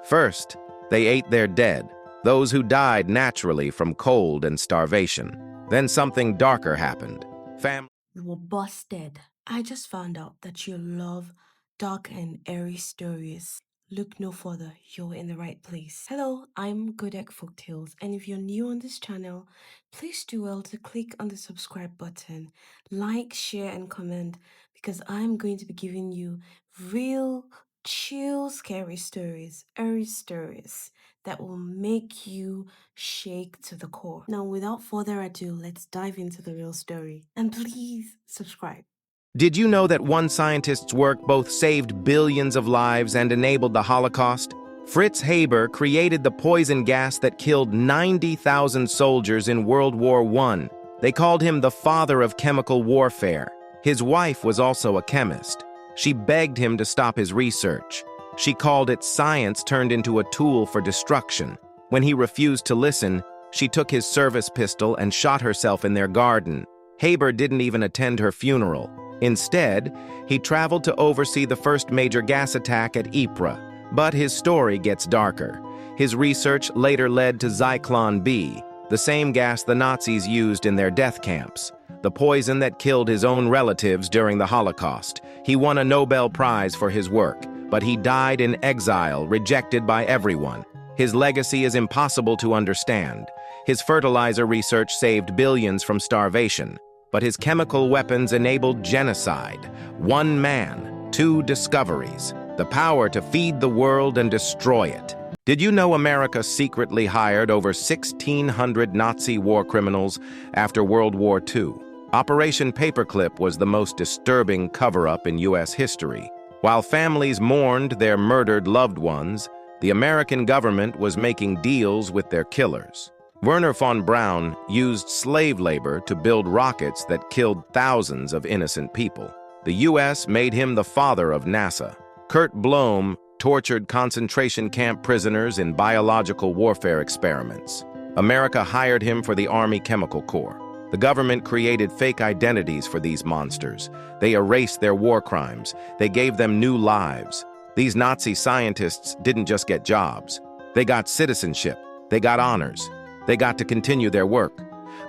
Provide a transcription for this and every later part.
First, they ate their dead, those who died naturally from cold and starvation. Then something darker happened. You were busted. I just found out that you love dark and airy stories. Look no further, you're in the right place. Hello, I'm Godek Folktales, and if you're new on this channel, please do well to click on the subscribe button, like, share, and comment, because I'm going to be giving you real, chill, scary stories, airy stories that will make you shake to the core. Now, without further ado, let's dive into the real story. And please subscribe. Did you know that one scientist's work both saved billions of lives and enabled the Holocaust? Fritz Haber created the poison gas that killed 90,000 soldiers in World War I. They called him the father of chemical warfare. His wife was also a chemist. She begged him to stop his research. She called it science turned into a tool for destruction. When he refused to listen, she took his service pistol and shot herself in their garden. Haber didn't even attend her funeral. Instead, he traveled to oversee the first major gas attack at Ypres. But his story gets darker. His research later led to Zyklon B, the same gas the Nazis used in their death camps, the poison that killed his own relatives during the Holocaust. He won a Nobel Prize for his work, but he died in exile, rejected by everyone. His legacy is impossible to understand. His fertilizer research saved billions from starvation, but his chemical weapons enabled genocide. One man, two discoveries, the power to feed the world and destroy it. Did you know America secretly hired over 1,600 Nazi war criminals after World War II? Operation Paperclip was the most disturbing cover-up in U.S. history. While families mourned their murdered loved ones, the American government was making deals with their killers. Werner von Braun used slave labor to build rockets that killed thousands of innocent people. The U.S. made him the father of NASA. Kurt Blome tortured concentration camp prisoners in biological warfare experiments. America hired him for the Army Chemical Corps. The government created fake identities for these monsters. They erased their war crimes. They gave them new lives. These Nazi scientists didn't just get jobs. They got citizenship. They got honors. They got to continue their work.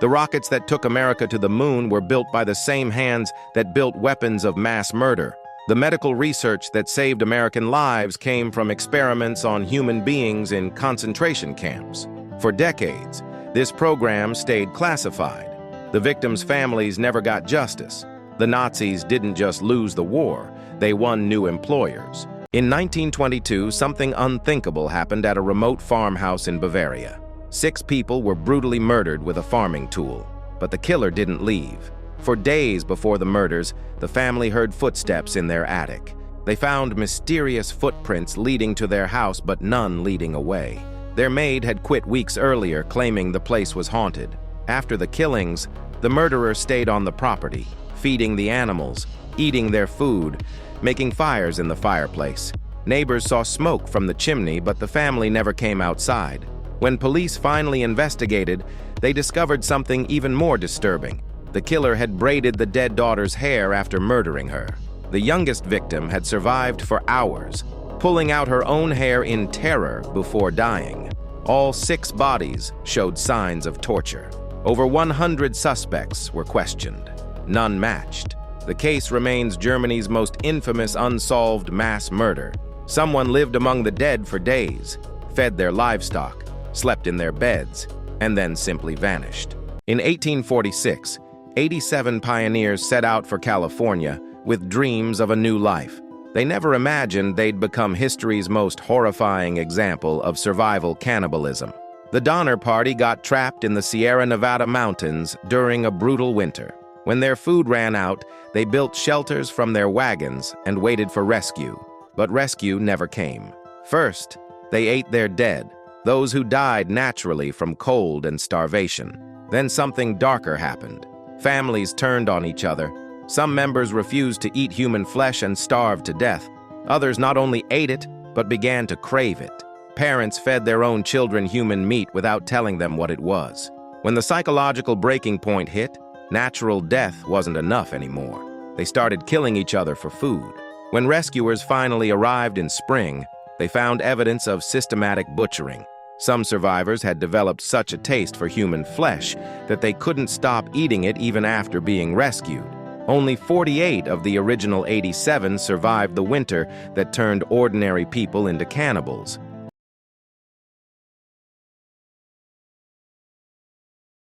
The rockets that took America to the moon were built by the same hands that built weapons of mass murder. The medical research that saved American lives came from experiments on human beings in concentration camps. For decades, this program stayed classified. The victims' families never got justice. The Nazis didn't just lose the war, they won new employers. In 1922, something unthinkable happened at a remote farmhouse in Bavaria. 6 people were brutally murdered with a farming tool, but the killer didn't leave. For days before the murders, the family heard footsteps in their attic. They found mysterious footprints leading to their house, but none leading away. Their maid had quit weeks earlier, claiming the place was haunted. After the killings, the murderer stayed on the property, feeding the animals, eating their food, making fires in the fireplace. Neighbors saw smoke from the chimney, but the family never came outside. When police finally investigated, they discovered something even more disturbing. The killer had braided the dead daughter's hair after murdering her. The youngest victim had survived for hours, pulling out her own hair in terror before dying. All 6 bodies showed signs of torture. Over 100 suspects were questioned. None matched. The case remains Germany's most infamous unsolved mass murder. Someone lived among the dead for days, fed their livestock, slept in their beds, and then simply vanished. In 1846, 87 pioneers set out for California with dreams of a new life. They never imagined they'd become history's most horrifying example of survival cannibalism. The Donner Party got trapped in the Sierra Nevada mountains during a brutal winter. When their food ran out, they built shelters from their wagons and waited for rescue. But rescue never came. First, they ate their dead, those who died naturally from cold and starvation. Then something darker happened. Families turned on each other. Some members refused to eat human flesh and starved to death. Others not only ate it, but began to crave it. Parents fed their own children human meat without telling them what it was. When the psychological breaking point hit, natural death wasn't enough anymore. They started killing each other for food. When rescuers finally arrived in spring, They found evidence of systematic butchering. Some survivors had developed such a taste for human flesh that they couldn't stop eating it even after being rescued. Only 48 of the original 87 survived the winter that turned ordinary people into cannibals.